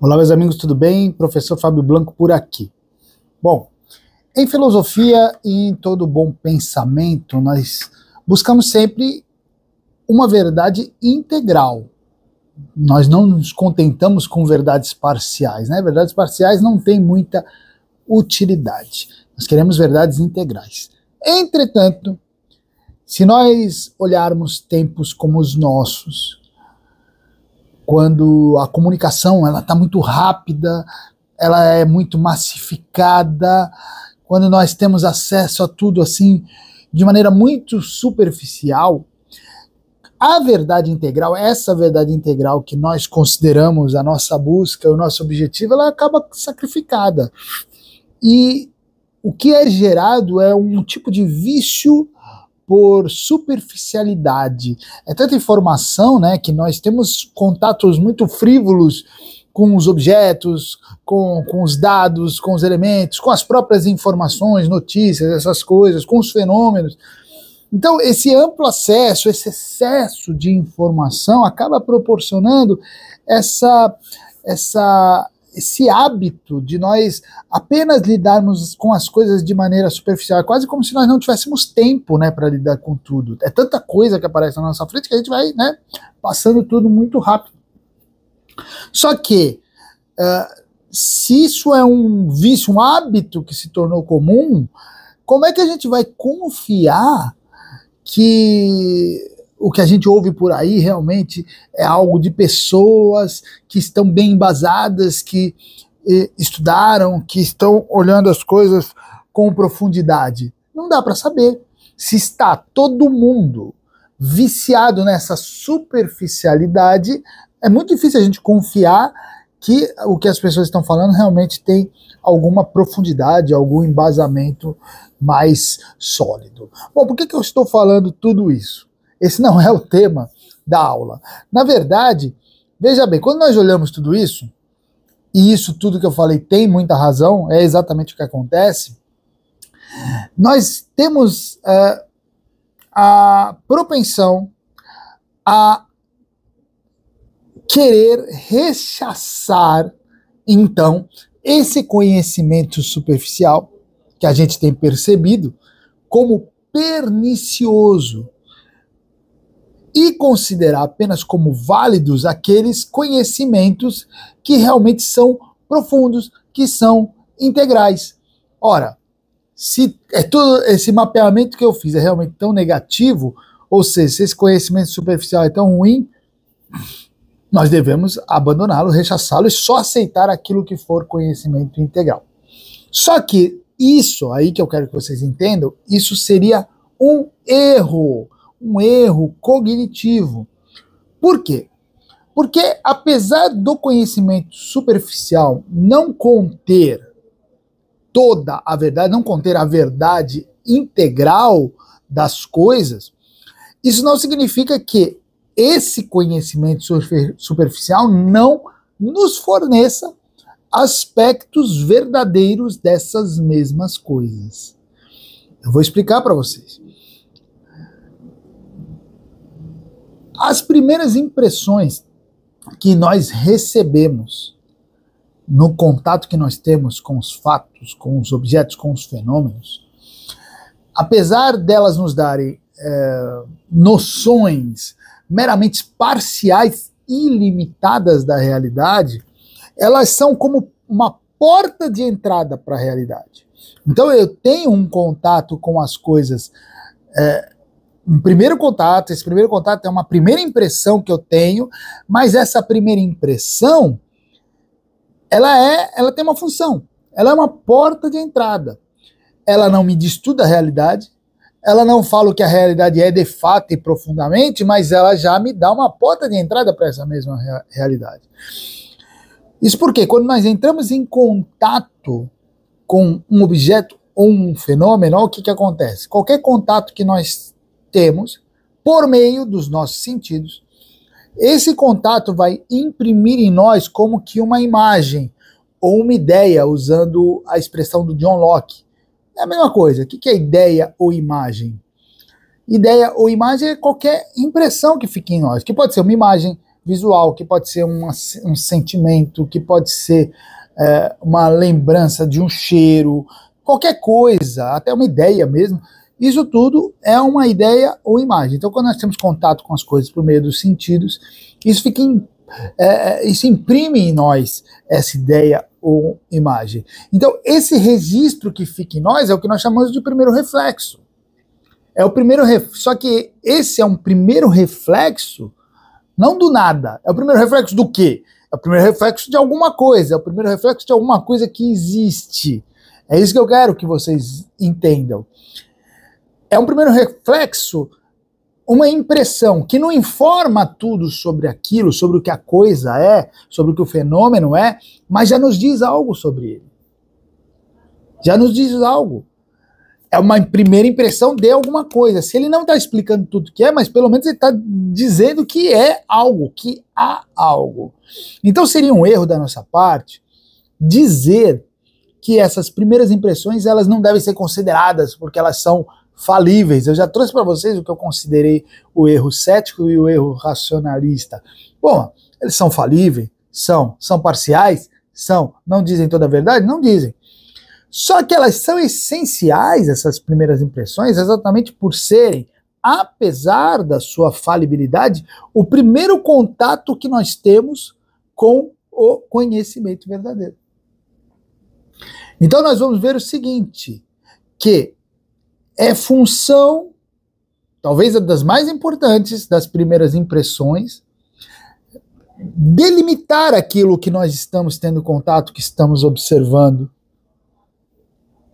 Olá, meus amigos, tudo bem? Professor Fábio Blanco por aqui. Bom, em filosofia e em todo bom pensamento, nós buscamos sempre uma verdade integral. Nós não nos contentamos com verdades parciais, né? Verdades parciais não têm muita utilidade. Nós queremos verdades integrais. Entretanto, se nós olharmos tempos como os nossos, quando a comunicação está muito rápida, ela é muito massificada, quando nós temos acesso a tudo assim de maneira muito superficial, a verdade integral, essa verdade integral que nós consideramos a nossa busca, o nosso objetivo, ela acaba sacrificada. E o que é gerado é um tipo de vício por superficialidade. É tanta informação, né, que nós temos contatos muito frívolos com os objetos, com os dados, com os elementos, com as próprias informações, notícias, essas coisas, com os fenômenos. Então, esse amplo acesso, esse excesso de informação acaba proporcionando esse hábito de nós apenas lidarmos com as coisas de maneira superficial. É quase como se nós não tivéssemos tempo, né, para lidar com tudo. É tanta coisa que aparece na nossa frente que a gente vai, né, passando tudo muito rápido. Só que, se isso é um vício, um hábito que se tornou comum, como é que a gente vai confiar que o que a gente ouve por aí realmente é algo de pessoas que estão bem embasadas, que estudaram, que estão olhando as coisas com profundidade? Não dá para saber. Se está todo mundo viciado nessa superficialidade, é muito difícil a gente confiar que o que as pessoas estão falando realmente tem alguma profundidade, algum embasamento mais sólido. Bom, por que eu estou falando tudo isso? Esse não é o tema da aula. Na verdade, veja bem, quando nós olhamos tudo isso, e isso tudo que eu falei tem muita razão, é exatamente o que acontece, nós temos a propensão a querer rechaçar, então, esse conhecimento superficial que a gente tem percebido como pernicioso e considerar apenas como válidos aqueles conhecimentos que realmente são profundos, que são integrais. Ora, se todo esse mapeamento que eu fiz é realmente tão negativo, ou seja, se esse conhecimento superficial é tão ruim, nós devemos abandoná-lo, rechaçá-lo e só aceitar aquilo que for conhecimento integral. Só que isso aí que eu quero que vocês entendam, isso seria um erro cognitivo. Por quê? Porque apesar do conhecimento superficial não conter toda a verdade, não conter a verdade integral das coisas, isso não significa que esse conhecimento superficial não nos forneça aspectos verdadeiros dessas mesmas coisas. Eu vou explicar para vocês. As primeiras impressões que nós recebemos no contato que nós temos com os fatos, com os objetos, com os fenômenos, apesar delas nos darem noções meramente parciais e limitadas da realidade, elas são como uma porta de entrada para a realidade. Então eu tenho um contato com as coisas, um primeiro contato, esse primeiro contato é uma primeira impressão que eu tenho, mas essa primeira impressão, ela tem uma função, ela é uma porta de entrada. Ela não me diz tudo a realidade, ela não fala o que a realidade é de fato e profundamente, mas ela já me dá uma porta de entrada para essa mesma realidade. Isso porque quando nós entramos em contato com um objeto ou um fenômeno, olha o que acontece. Qualquer contato que nós temos, por meio dos nossos sentidos, esse contato vai imprimir em nós como que uma imagem ou uma ideia, usando a expressão do John Locke. É a mesma coisa. O que é ideia ou imagem? Ideia ou imagem é qualquer impressão que fique em nós, que pode ser uma imagem, visual, que pode ser um sentimento, que pode ser uma lembrança de um cheiro, qualquer coisa, até uma ideia mesmo. Isso tudo é uma ideia ou imagem. Então, quando nós temos contato com as coisas por meio dos sentidos, isso isso imprime em nós essa ideia ou imagem. Então, esse registro que fica em nós é o que nós chamamos de primeiro reflexo. É o primeiro Só que esse é um primeiro reflexo, não do nada. É o primeiro reflexo do quê? É o primeiro reflexo de alguma coisa. É o primeiro reflexo de alguma coisa que existe. É isso que eu quero que vocês entendam. É um primeiro reflexo, uma impressão que não informa tudo sobre aquilo, sobre o que a coisa é, sobre o que o fenômeno é, mas já nos diz algo sobre ele. Já nos diz algo. É uma primeira impressão de alguma coisa. Se ele não está explicando tudo que é, mas pelo menos ele está dizendo que é algo, que há algo. Então seria um erro da nossa parte dizer que essas primeiras impressões elas não devem ser consideradas porque elas são falíveis. Eu já trouxe para vocês o que eu considerei o erro cético e o erro racionalista. Bom, eles são falíveis? São parciais? São. Não dizem toda a verdade? Não dizem. Só que elas são essenciais, essas primeiras impressões, exatamente por serem, apesar da sua falibilidade, o primeiro contato que nós temos com o conhecimento verdadeiro. Então nós vamos ver o seguinte, que é função, talvez a das mais importantes, das primeiras impressões, delimitar aquilo que nós estamos tendo contato, que estamos observando,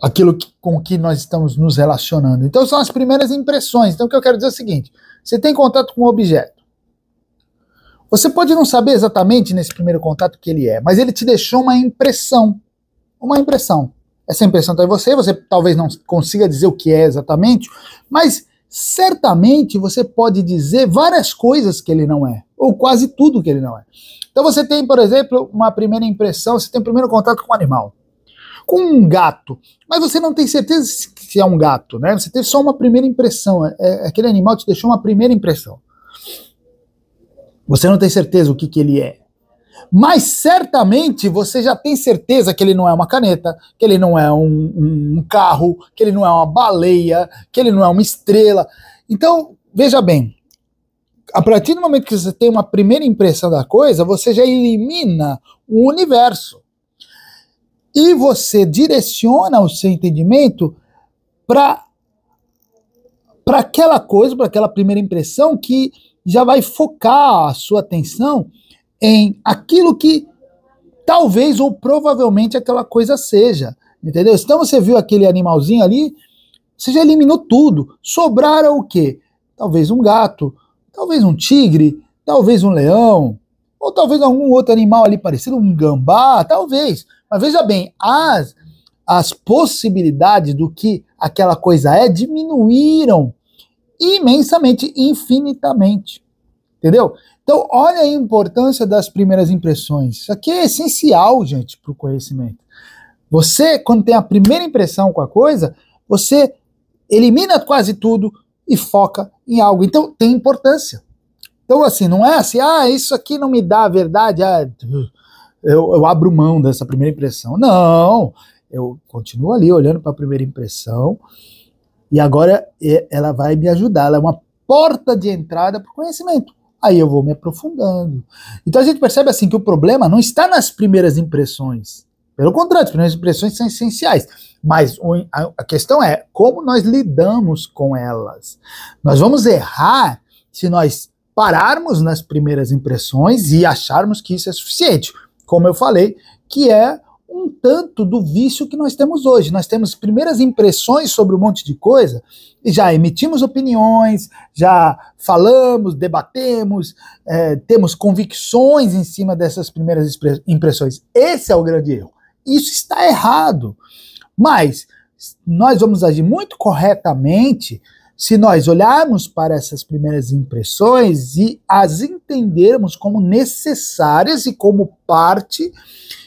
aquilo com que nós estamos nos relacionando. Então são as primeiras impressões. Então o que eu quero dizer é o seguinte, você tem contato com um objeto. Você pode não saber exatamente nesse primeiro contato o que ele é, mas ele te deixou uma impressão. Uma impressão. Essa impressão está em você, você talvez não consiga dizer o que é exatamente, mas certamente você pode dizer várias coisas que ele não é, ou quase tudo que ele não é. Então você tem, por exemplo, uma primeira impressão, você tem o primeiro contato com um animal, com um gato, mas você não tem certeza se é um gato, né? Você teve só uma primeira impressão, aquele animal te deixou uma primeira impressão. Você não tem certeza o que ele é. Mas certamente você já tem certeza que ele não é uma caneta, que ele não é um carro, que ele não é uma baleia, que ele não é uma estrela. Então, veja bem, a partir do momento que você tem uma primeira impressão da coisa, você já elimina o universo. E você direciona o seu entendimento para aquela coisa, para aquela primeira impressão que já vai focar a sua atenção em aquilo que talvez ou provavelmente aquela coisa seja, entendeu? Então você viu aquele animalzinho ali, você já eliminou tudo. Sobraram o quê? Talvez um gato, talvez um tigre, talvez um leão, ou talvez algum outro animal ali parecido, um gambá, talvez. Mas veja bem, as possibilidades do que aquela coisa é diminuíram imensamente, infinitamente, entendeu? Então, olha a importância das primeiras impressões. Isso aqui é essencial, gente, para o conhecimento. Você, quando tem a primeira impressão com a coisa, você elimina quase tudo e foca em algo. Então, tem importância. Então, assim, não é assim, isso aqui não me dá a verdade, eu abro mão dessa primeira impressão. Não, eu continuo ali olhando para a primeira impressão e agora ela vai me ajudar. Ela é uma porta de entrada para o conhecimento. Aí eu vou me aprofundando. Então a gente percebe assim que o problema não está nas primeiras impressões. Pelo contrário, as primeiras impressões são essenciais. Mas a questão é como nós lidamos com elas. Nós vamos errar se nós pararmos nas primeiras impressões e acharmos que isso é suficiente. Como eu falei, que é um tanto do vício que nós temos hoje. Nós temos primeiras impressões sobre um monte de coisa e já emitimos opiniões, já falamos, debatemos, temos convicções em cima dessas primeiras impressões. Esse é o grande erro. Isso está errado. Mas nós vamos agir muito corretamente se nós olharmos para essas primeiras impressões e as entendermos como necessárias e como parte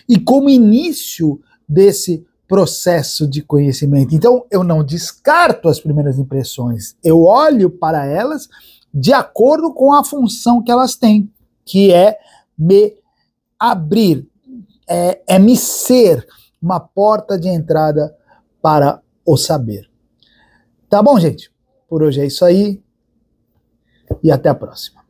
e como início desse processo de conhecimento. Então, eu não descarto as primeiras impressões, eu olho para elas de acordo com a função que elas têm. que é me abrir, é me ser uma porta de entrada para o saber. Tá bom, gente? Por hoje é isso aí e até a próxima.